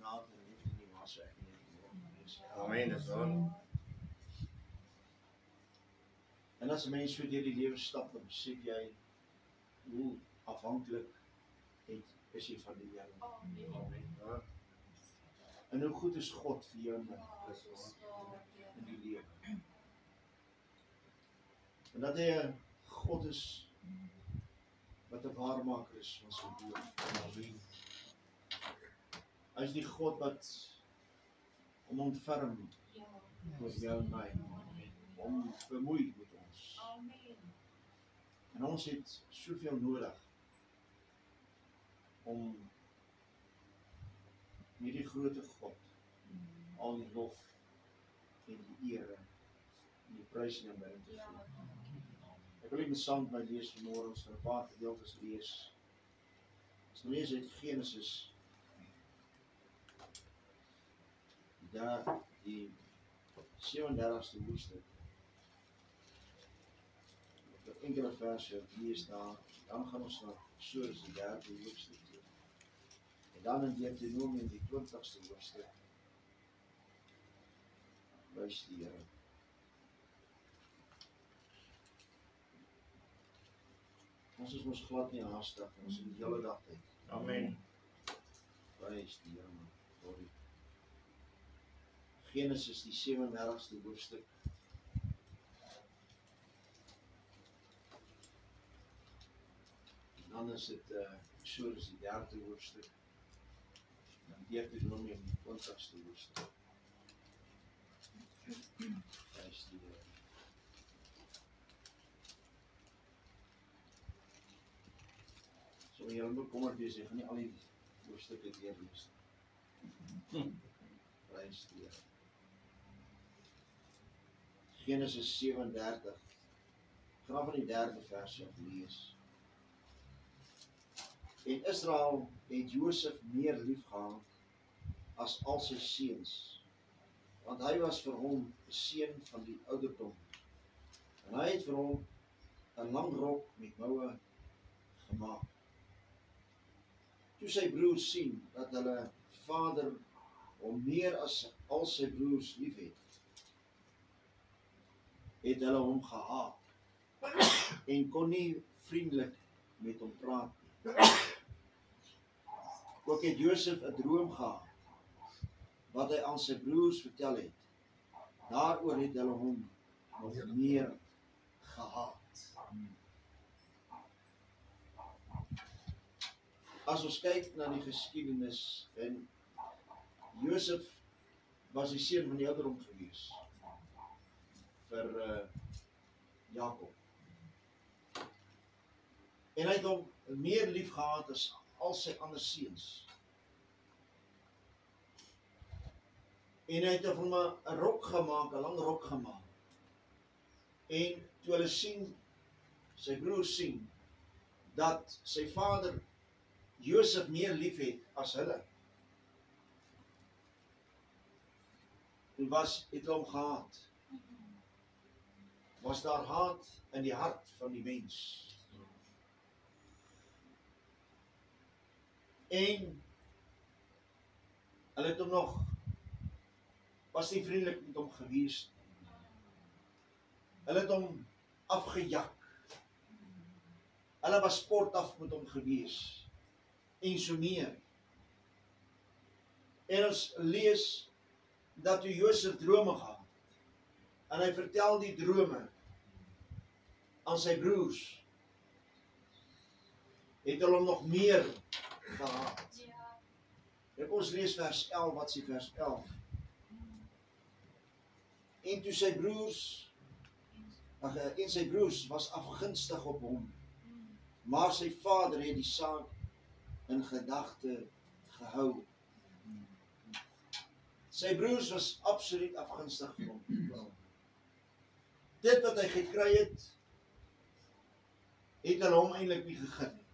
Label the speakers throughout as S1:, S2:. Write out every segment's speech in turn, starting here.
S1: vanaand en liefde nie was ek nie.
S2: Amen, dis waar.
S1: En as 'n mens so deur die lewe stap, dan besef jy hoe afhanklik is jy van die Here.
S2: Amen. Ja,
S1: En hoe goed is God vir jou en my
S2: dis waar.
S1: in die lewe. En dat hy 'n God is wat 'n waarmaker is van sy woord. Amen. Hy is die God wat om ontferm oor jou en my, om bemoei met ons. En ons het soveel nodig om hierdie grote God al die lof en die ere en die prys en aanbidding te gee. Ek wil net saam met my lees vanmôre, ons gaan 'n paar gedeeltes lees. Ons lees uit Genesis, daar die 37ste hoofstuk. Ek het enkele verse lees daar, dan gaan ons na Eksodus die 3de hoofstuk toe. En dan in Deuteronomium die 20ste hoofstuk. Prys die Here. Ons is mos glad nie haastig, ons het die hele dag tyd.
S2: Amen.
S1: Prys die Here, man. Sorry. Genesis die 37ste hoofstuk. En dan is dit Eksodus die 3de hoofstuk. En dan Deuteronomium die 20ste hoofstuk. Prys die Here. So jy moet bekommerd wees, jy gaan nie al die hoofstukke deurlees nie. Prys die Here. Genesis 37. Vanaf van die 3de vers af lees. En Israel het Josef meer lief gehad as al sy seuns, want hy was vir hom 'n seun van die ouderdom. En hy het vir hom 'n lang rok met moue gemaak. Toe sy broers sien dat hulle vader hom meer as al sy broers liefhet, het hulle hom gehaat en kon nie vriendelik met hom praat nie. Ook het Josef 'n droom gehad wat hy aan sy broers vertel het. Daaroor het hulle hom nog meer gehaat. As ons kyk na die geskiedenis, en Josef was die seun van die ouderdom gewees vir Jakob. En hy het hom meer lief gehad as al sy ander seuns. En hy het vir hom 'n rok gemaak, 'n lang rok gemaak. En toe hulle sien, sy broers sien, dat sy vader Josef meer lief het as hulle, en het hom gehaat. Was daar haat in die hart van die mens. En hulle het hom nog, was nie vriendelik met hom gewees. Hulle het hom afgejak. Hulle was kortaf met hom gewees. En so meer. En ons lees dat toe Josef drome gehad, en hy vertel die drome aan sy broers, het hulle hom nog meer gehaat. En ons lees vers 11, wat sê vers 11? En toe sy broers, en sy broers was afgunstig op hom, maar sy vader het die saak in gedagte gehou. Sy broers was absoluut afgunstig vir hom. Dit wat hy gekry het hulle hom eintlik nie gegee nie.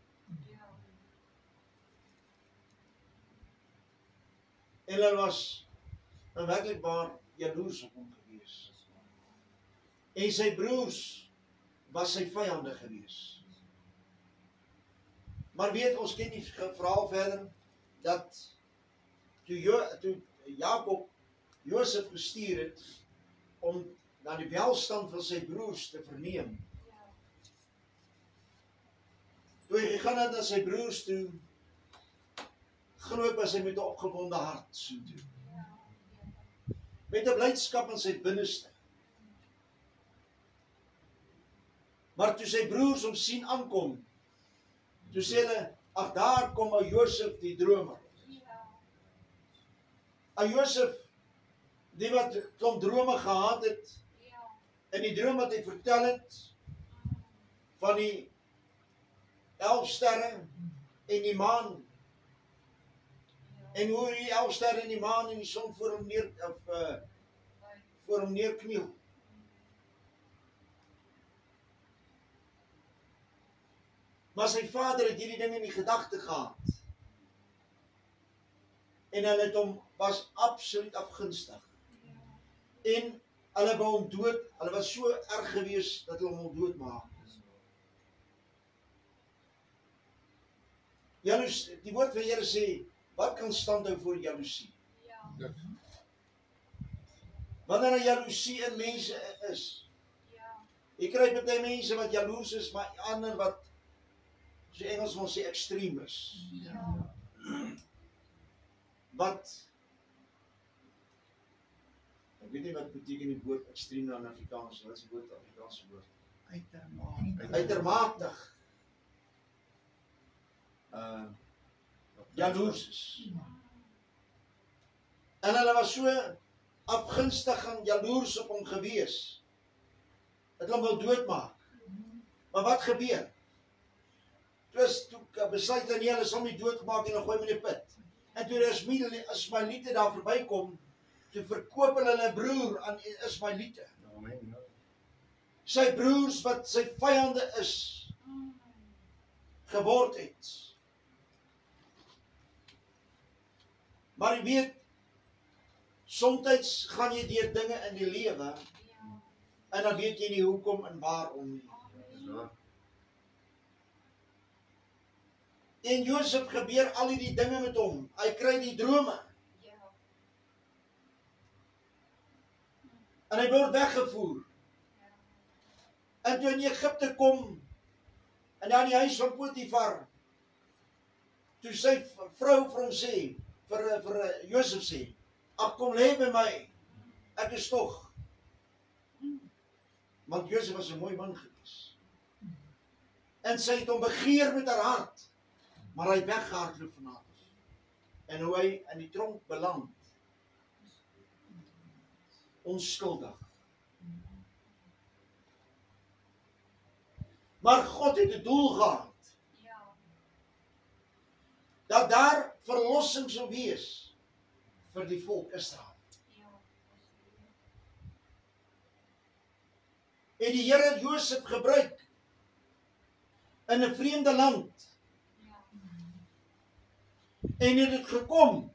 S1: En hulle was werklik waar jaloers op hom gewees. En sy broers was sy vyande gewees. Maar weet, ons ken die verhaal verder, dat toe Jakob Josef gestuur het om na die welstand van sy broers te verneem. Toe hy gegaan het na sy broers toe, geloop as hy met 'n opgewonde hart soontoe. Met 'n blydskap in sy binneste. Maar toe sy broers hom sien aankom, toe sê hulle, ag daar kom ou Josef die dromer. Ou Josef, die wat klomp drome gehad het, en die droom wat hy vertel het, van die 11 sterre en die maan, en hoe die 11 sterre en die maan en die son voor hom neerkniel. Maar sy vader het hierdie ding in die gedagte gehad. En hulle het hom was absoluut afgunstig. En hulle wou hom dood, hulle was so erg gewees dat hulle hom doodmaak. Die woord van die Here sê, wat kan standhou voor jaloesie? Wanneer 'n jaloesie in mense is. Jy kry baie mense wat jaloers is, maar ander wat, soos die Engelsman sê, extreem is. Wat, ek weet nie wat beteken die woord extreem in Afrikaans, wat is die woord Afrikaanse woord? Uitermatig. Jaloers is. En hulle was so afgunstig en jaloers op hom gewees, dat hulle hom wil doodmaak. Maar wat gebeur? Toe besluit hulle nie, hulle sal nie doodmaak en hulle gooi hom in die put. En toe die Ismaeliete daar verbykom, toe verkoop hulle 'n broer aan Ismaeliete. Sy broers wat sy vyande is, geword het. Maar jy weet, soms gaan jy deur dinge in die lewe, en dan weet jy nie hoekom en waarom nie. En Josef gebeur al die dinge met hom. Hy kry die drome. En hy word weggevoer. En toe in Egipte kom, en daar in die huis van Potifar, toe sy vrou vir hom sê, vir Josef sê, ag kom lê by my, ek is tog. Want Josef was 'n mooi man gewees. En sy het hom begeer met haar hart, maar hy weggehardloop van haar. En hoe hy in die tronk beland, onskuldig. Maar God het 'n doel gehad. Dat daar verlossing sou wees vir die volk Israel. En die Here het Josef gebruik in 'n vreemde land. En het dit gekom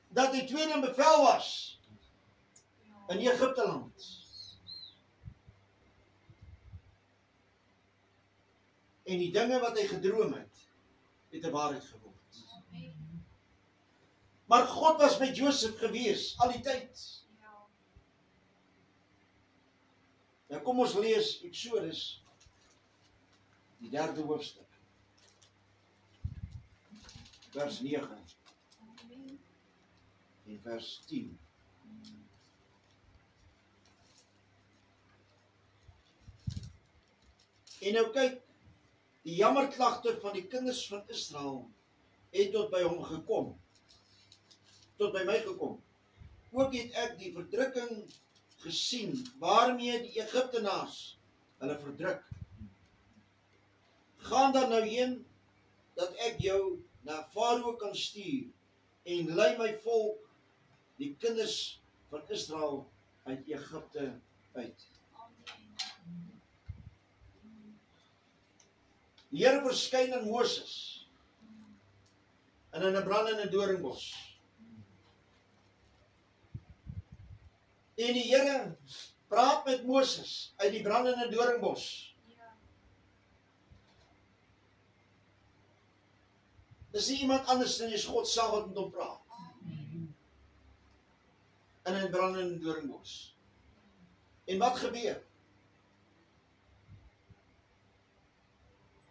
S1: dat hy tweede in bevel was in Egipte land. En die dinge wat hy gedroom het 'n waarheid geword. Maar God was met Josef gewees al die tyd. Nou kom ons lees Eksodus, die 3de hoofstuk, vers 9 en vers 10. En nou kyk, die jammerklagte van die kinders van Israel het tot by hom gekom. Tot by my gekom. Ook het ek die verdrukking gesien waarmee die Egiptenaars hulle verdruk. Gaan dan nou heen dat ek jou na Farao kan stuur en lei my volk, die kinders van Israel uit Egipte uit. Die Here verskyn aan Moses in 'n brandende doringbos. En die Here praat met Moses uit die brandende doringbos. Dis nie iemand anders nie, dis God self wat met hom praat. In 'n brandende doringbos. En wat gebeur?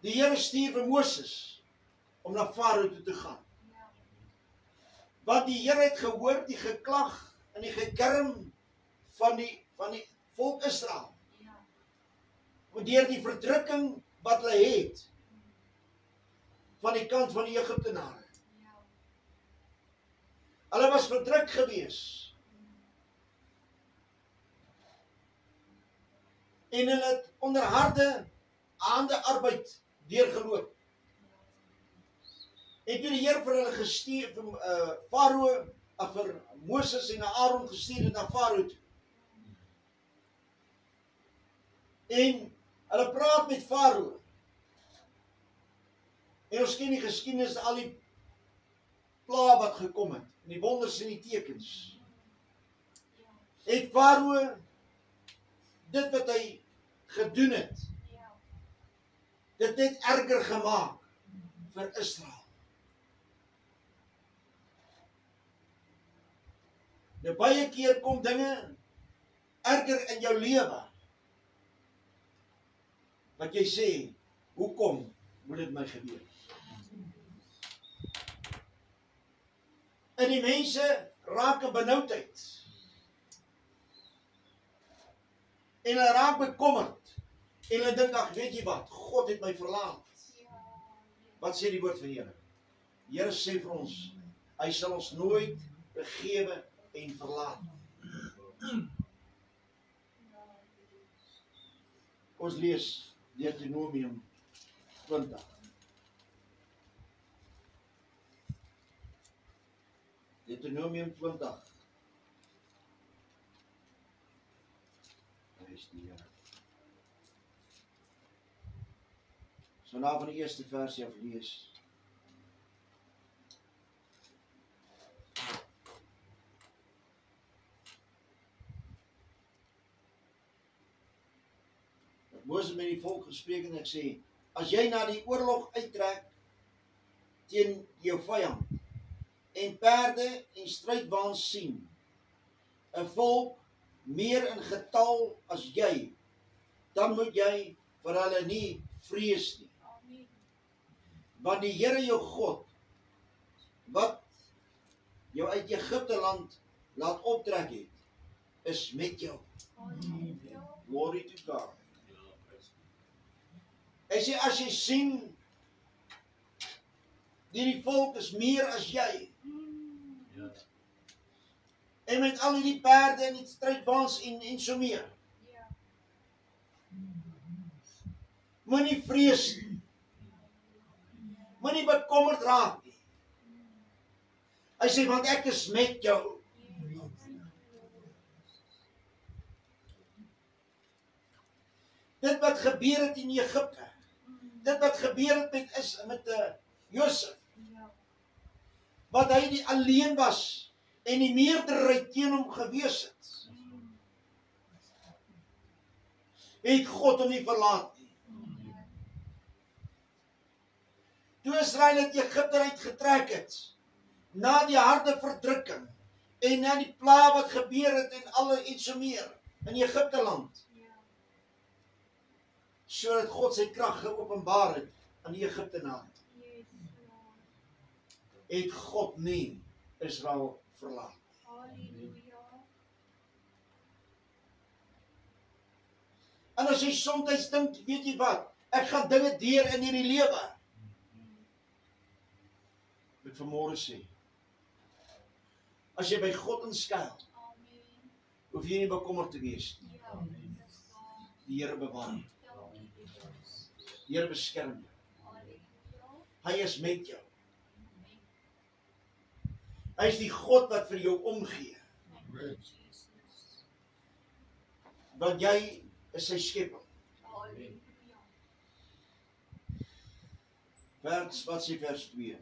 S1: Die Here stuur vir Moses om na Farao toe te gaan. Want die Here het gehoor die geklag en die gekerm van die volk Israel. Deur die verdrukking wat hulle het van die kant van die Egiptenare. Hulle was verdruk gewees. En hulle het onder harde arbeid deurgeloop. En toe die Here vir hulle gestuur, Farao, vir Moses en Aaron gestuur het na Farao toe. En hulle praat met Farao. En ons ken die geskiedenis, al die plaae wat gekom het, en die wonders en die tekens. Het Farao dit wat hy gedoen het, dit net erger gemaak vir Israel. Nou baie keer kom dinge erger in jou lewe. Wat jy sê, hoekom moet dit my gebeur? En die mense raak in benoudheid. En hulle raak bekommerd. En hulle dink, ag, weet jy wat? God het my verlaat. Wat sê die woord van die Here? Die Here sê vir ons, hy sal ons nooit begewe en verlaat. Ons lees Deuteronomium 20. Deuteronomium 20. Daar is die Here. So na van die eerste versie af lees. Moses met die volk gespreek en ek sê, as jy na die oorlog uittrek teen jou vyand en perde en strydwaans sien, 'n volk meer in getal as jy, dan moet jy vir hulle nie vrees nie. Want die Here jou God, wat jou uit Egipte land laat optrek het, is met jou. Glory to God. Hy sê, as jy sien, die volk is meer as jy. En met al die perde en die strydwaans en so meer. Moenie vrees nie. Moenie bekommerd raak nie. Hy sê, want ek is met jou. Dit wat gebeur het in Egipte, dit wat gebeur het met Josef, wat hy die alleen was en die meerderheid teen hom gewees het God hom nie verlaat nie. Toe Israel uit Egipte uitgetrek het, na die harde verdrukking en na die pla wat gebeur het en alle iets so meer in Egipte land, sodat God sy krag geopenbaar het aan die Egiptenare, het God nie Israel verlaat. En as jy soms dink, weet jy wat, ek gaan dinge deur in hierdie lewe, ek vanmôre sê, as jy by God inskuil, hoef jy nie bekommerd te wees nie. Die Here bewaar. Die Here beskerm jou. Hy is met jou. Hy is die God wat vir jou omgee. Want jy is sy skepping. Wat sê vers 2?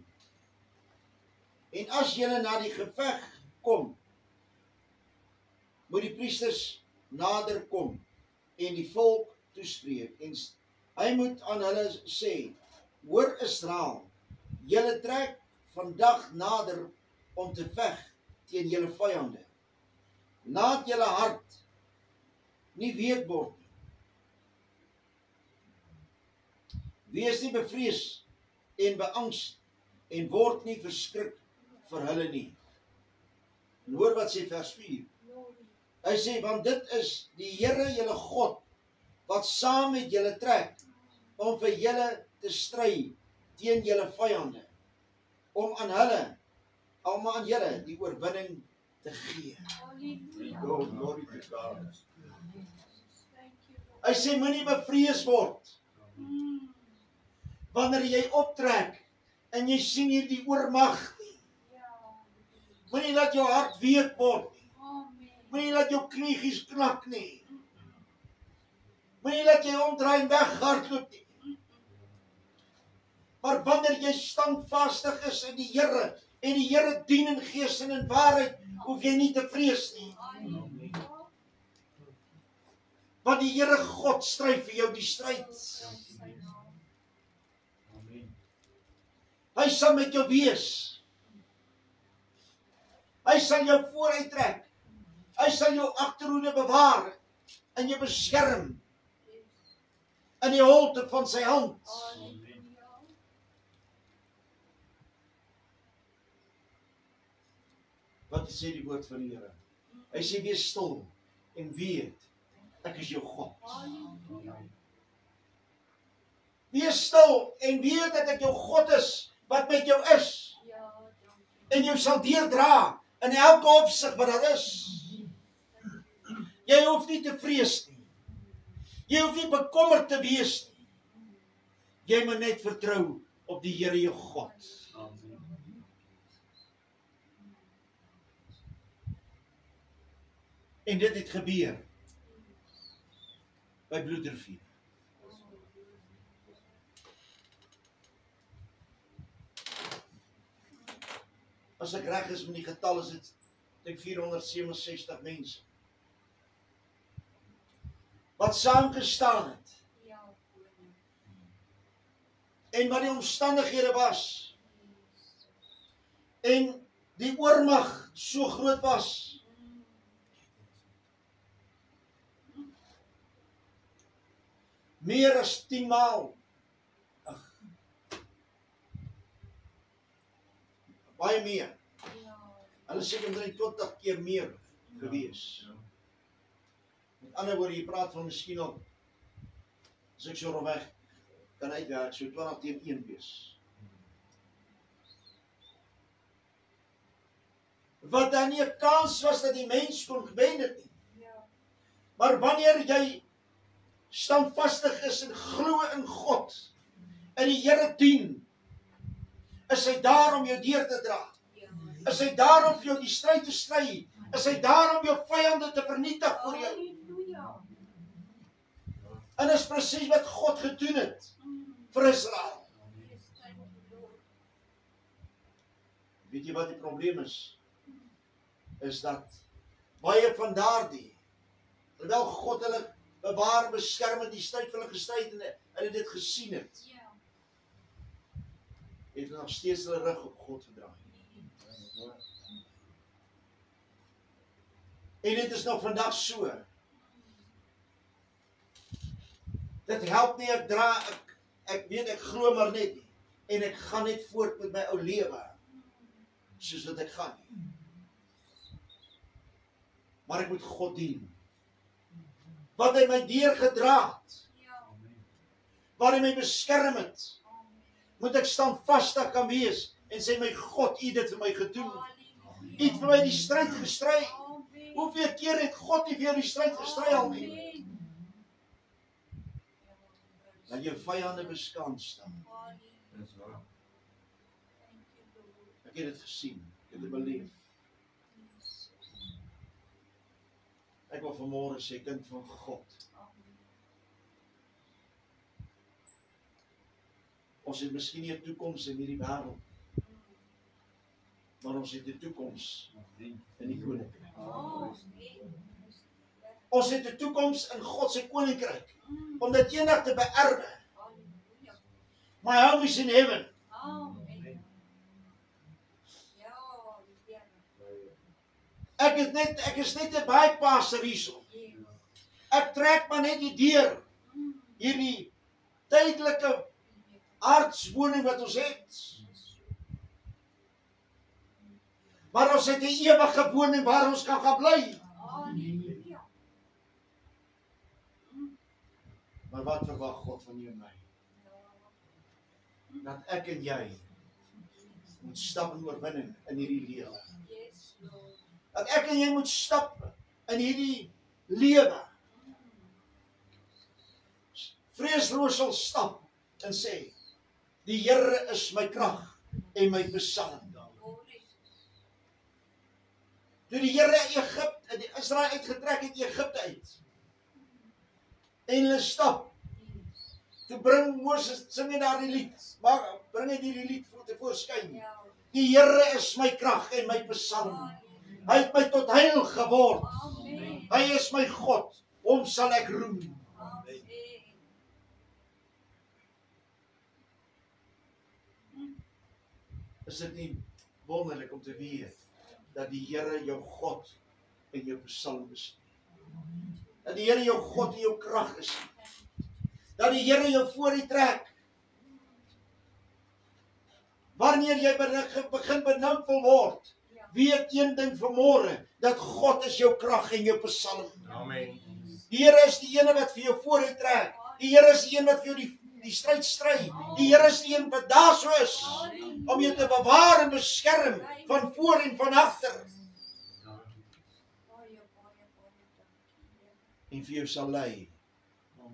S1: En as julle na die geveg kom, moet die priesters nader kom en die volk toespreek. En hy moet aan hulle sê, hoor Israel, julle trek vandag nader om te veg teen julle vyande. Laat julle hart nie week word nie. Wees nie bevrees en beangst en word nie verskrik vir hulle nie. En hoor wat sê vers 4. Hy sê, want dit is die Here julle God wat saam met julle trek om vir julle te stry teen julle vyande, om aan julle die oorwinning te gee. Oh, glory to God. Hy sê, moenie bevrees word wanneer jy optrek en jy sien hierdie oormag nie. Moenie laat jou hart week word nie. Moenie laat jou kniegies knak nie. Moenie laat jy omdraai en weghardloop nie. Maar wanneer jy standvastig is in die Here en die Here dien in gees en in waarheid, hoef jy nie te vrees nie. Want die Here God stry vir jou die stryd. Hy sal met jou wees. Hy sal jou vooruit trek. Hy sal jou agterhoede bewaar en jou beskerm in die holte van sy hand. Wat sê die woord van die Here? Hy sê, wees stil en weet, ek is jou God. Wees stil en weet dat ek jou God is, wat met jou is. En jou sal deurdra in elke opsig wat daar is. Jy hoef nie te vrees nie. Jy hoef nie bekommerd te wees nie. Jy moet net vertrou op die Here jou God. En dit het gebeur by Bloedrivier. As ek reg is met die getal, is dit denk 467 mense wat saamgestaan het. En wat die omstandighede was. En die oormag so groot was. Meer as 10 maal. Baie meer. Hulle sê omtrent 20 keer meer gewees. Met ander woorde, jy praat van miskien al, as ek so rondweg kan uitwerk, so 20-1 wees. Wat dan nie 'n kans was dat die mens kon gewen het nie. Maar wanneer jy standvastig is en glo in God, en die Here dien, is hy daar om jou deur te dra. Is hy daar om vir jou die stryd te stry. Is hy daar om jou vyande te vernietig vir jou. En is presies wat God gedoen het vir Israel. Weet jy wat die probleem is? Is dat baie van daardie, terwyl God hulle bewaar, beskerm en die stryd vir hulle gestryd en hulle dit gesien het, het nog steeds hulle rug op God gedraai. En dit is nog vandag so. Dit help nie, ek weet, ek glo maar net nie. En ek gaan net voort met my ou lewe, soos wat ek gaan nie. Maar ek moet God dien. Wat hy my deurgedra het, waar hy my beskerm het, moet ek standvastig kan wees en sê, my God, U het dit vir my gedoen. U het vir my die stryd gestry. Hoeveel keer het God nie vir jou die stryd gestry al nie? Dat jou vyande beskant staan. Ek het dit gesien, ek het dit beleef. Ek wil vanmôre sê, kind van God, ons het miskien nie 'n toekoms in hierdie wêreld, maar ons het 'n toekoms in die koninkryk. Ons het 'n toekoms in God se koninkryk, om dit eendag te beerwe. My home is in heaven. Ek is net 'n bypasser hierso. Ek trek maar net die deur. Hierdie tydelike aardswoning wat ons het. Maar ons het 'n ewige woning waar ons kan gaan bly. Maar wat verwag God van jou en my? Dat ek en jy moet stap in oorwinning in hierdie lewe. Dat ek en jy moet stap in hierdie lewe. Vreesloos sal stap en sê, die Here is my krag en my psalm. Toe die Here die Israel uitgetrek het Egipte uit. En hulle stap. Toe bring Moses, sing hy daar die lied. Maar bring hy die lied voorskyn. Die Here is my krag en my psalm. Hy het my tot heil geword. Hy is my God. Hom sal ek roem. Is dit nie wonderlik om te weet dat die Here jou God en jou psalm is? Dat die Here jou God en jou krag is? Dat die Here jou voor U trek? Wanneer jy begin benoud wil word, weet een ding vanmôre, dat God is jou krag en jou psalm.
S2: Amen.
S1: Die Here is die ene wat vir jou voor U trek. Die Here is die een wat vir jou die stryd stry. Die Here is die een wat daar so is om jou te bewaar en beskerm van voor en van agter. En vir jou sal lei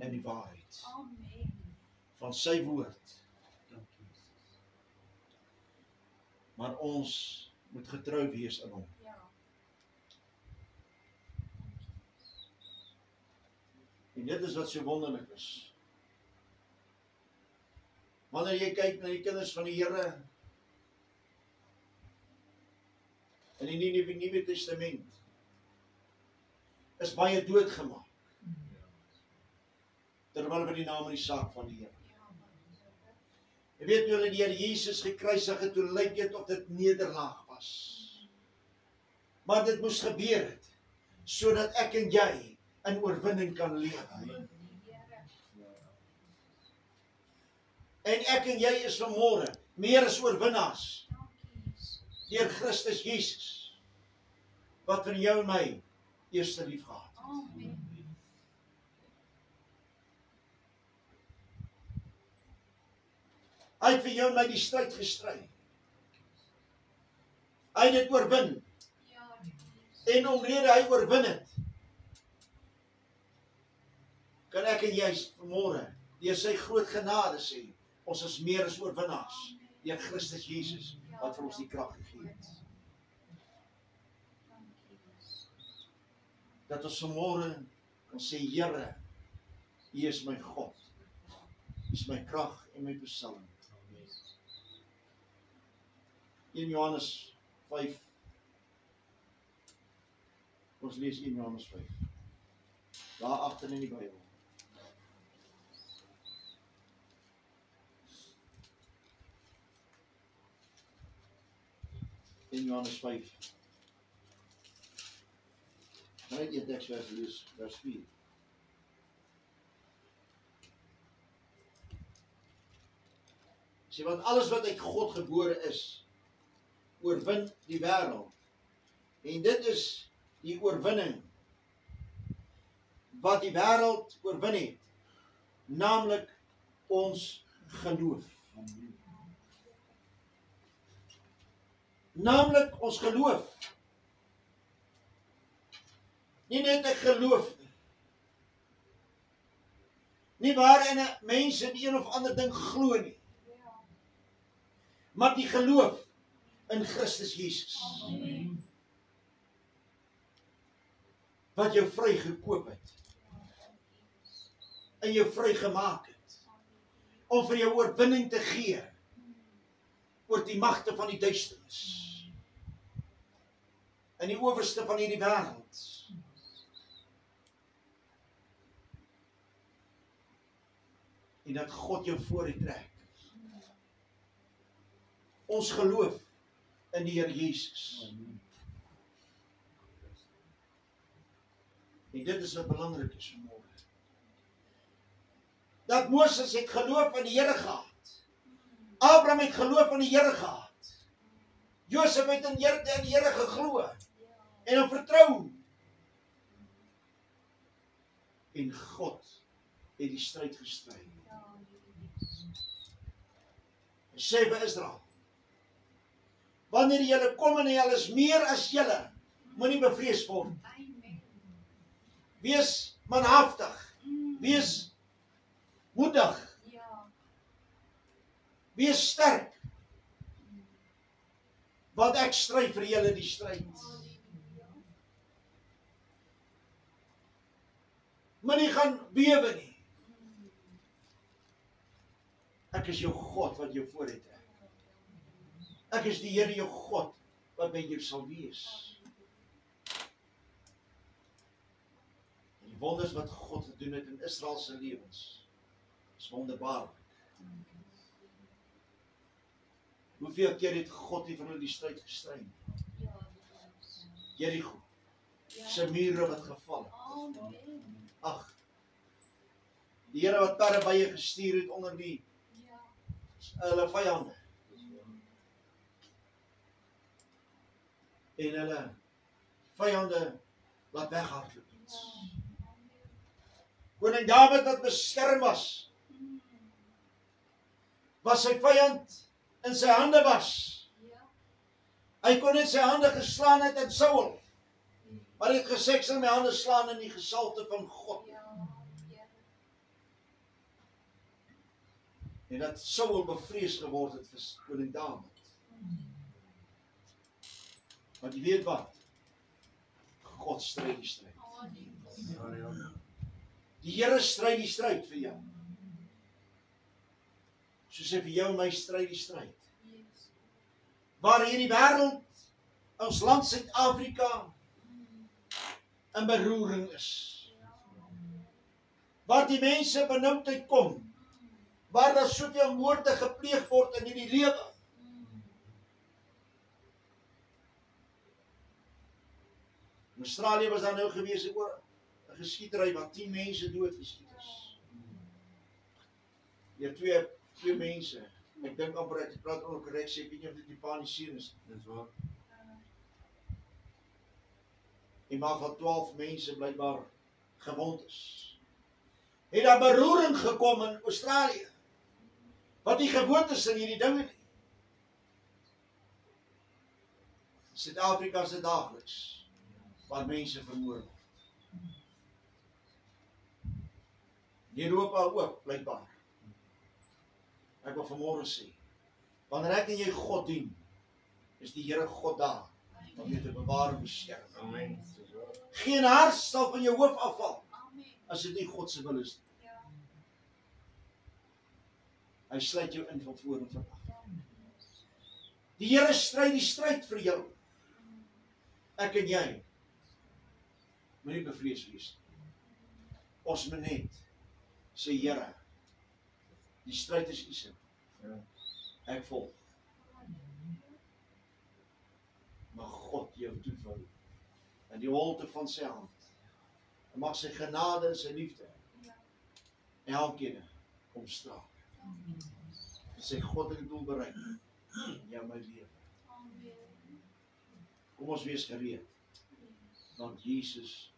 S1: in die waarheid van sy woord. Maar ons moet getrou wees in hom. En dit is wat so wonderlik is. Wanneer jy kyk na die kinders van die Here in die Nuwe Testament, is baie doodgemaak. Terwyl by die naam en die saak van die Here. Jy weet toe hulle die Here Jesus gekruisig het, toe lyk dit of dit nederlaag was. Maar dit moes gebeur het, sodat ek en jy in oorwinning kan lewe. En ek en jy is vanmôre meer as oorwinnaars deur Christus Jesus, wat vir jou en my eerste lief gehad het. Hy het vir jou en my die stryd gestry. Hy het dit oorwin. En omrede hy oorwin het, kan ek en jy vanmôre deur sy groot genade sê, ons is meer as oorwinnaars deur Christus Jesus wat vir ons die krag gegee het. Dat ons vanmôre kan sê, Here, U is my God. U is my krag en my psalm. 1 Johannes 5. Ons lees 1 Johannes 5. Daar agter in die Bybel. In Johannes 5. Net die teksvers lees, vers 4. Sê, want alles wat uit God gebore is, oorwin die wêreld. En dit is die oorwinning wat die wêreld oorwin het, naamlik ons geloof. Naamlik ons geloof. Nie net 'n geloof nie. Nie waarin mense in een of ander ding glo nie. Maar die geloof in Christus Jesus. Wat jou vry gekoop het. En jou vry gemaak het. Om vir jou oorwinning te gee oor die magte van die duisternis. In die owerste van hierdie wêreld. En dat God jou vooruittrek. Ons geloof in die Here Jesus. En dit is wat belangrik is vanmôre. Dat Moses het geloof in die Here gehad. Abraham het geloof in die Here gehad. Josef het in die Here geglo en hom vertrou. En God het die stryd gestry. Hy sê vir Israel, wanneer julle kom en julle is meer as julle, moenie bevrees word. Wees manhaftig, wees moedig, wees sterk, want ek stry vir julle die stryd. Moenie gaan bewe nie. Ek is jou God wat jou vooruit trek. Ek is die Here jou God wat by jou sal wees. En die wonders wat God gedoen het in Israel se lewens is wonderbaarlik. Hoeveel keer het God nie vir hulle die stryd gestry? Jericho, se mure wat geval het. Ag, die Here wat karabye gestuur het onder die hulle vyande. En hulle vyande laat weghardloop. Koning Dawid wat beskerm was sy vyand in sy hande was. Hy kon net sy hande geslaan het aan Saul. Maar hy het gesê ek sal my hande slaan in die gesalte van God. En dat Saul bevrees geword het vir koning Dawid. Want jy weet wat? God stry die stryd. Die Here stry die stryd vir jou. Soos hy vir jou en my stry die stryd. Waar hierdie wêreld, ons land Suid-Afrika, in beroering is. Waar die mense benoudheid kom, waar daar soveel moorde gepleeg word in hierdie lewe. In Australië was daar nou gewees oor 'n geskietery waar 10 mense doodgeskiet is. Deur twee mense. Ek dink amper ek praat onder korreksie, ek weet nie of dit die paniseer is.
S2: Dis waar.
S1: En maar van 12 mense blykbaar gewond is. Het daar beroering gekom in Australië. Wat nie gewoond is in hierdie dinge nie. Suid-Afrika se daagliks waar mense vermoor word. In Europa ook blykbaar. Ek wil vanmôre sê, wanneer ek en jy God dien, is die Here God daar om jou te bewaar en beskerm.
S2: Amen.
S1: Geen haar sal van jou hoof afval as dit nie God se wil is nie. Hy sluit jou in van voor en van agter. Die Here stry die stryd vir jou. Ek en jy moenie bevrees wees nie. Ons moet net sê Here, die stryd is U se. Ek volg. Mag God jou toevou in die holte van sy hand. En mag sy genade en sy liefde elkeen omstraal. En sy goddelike doel bereik in jou my lewe. Kom ons wees gereed, want Jesus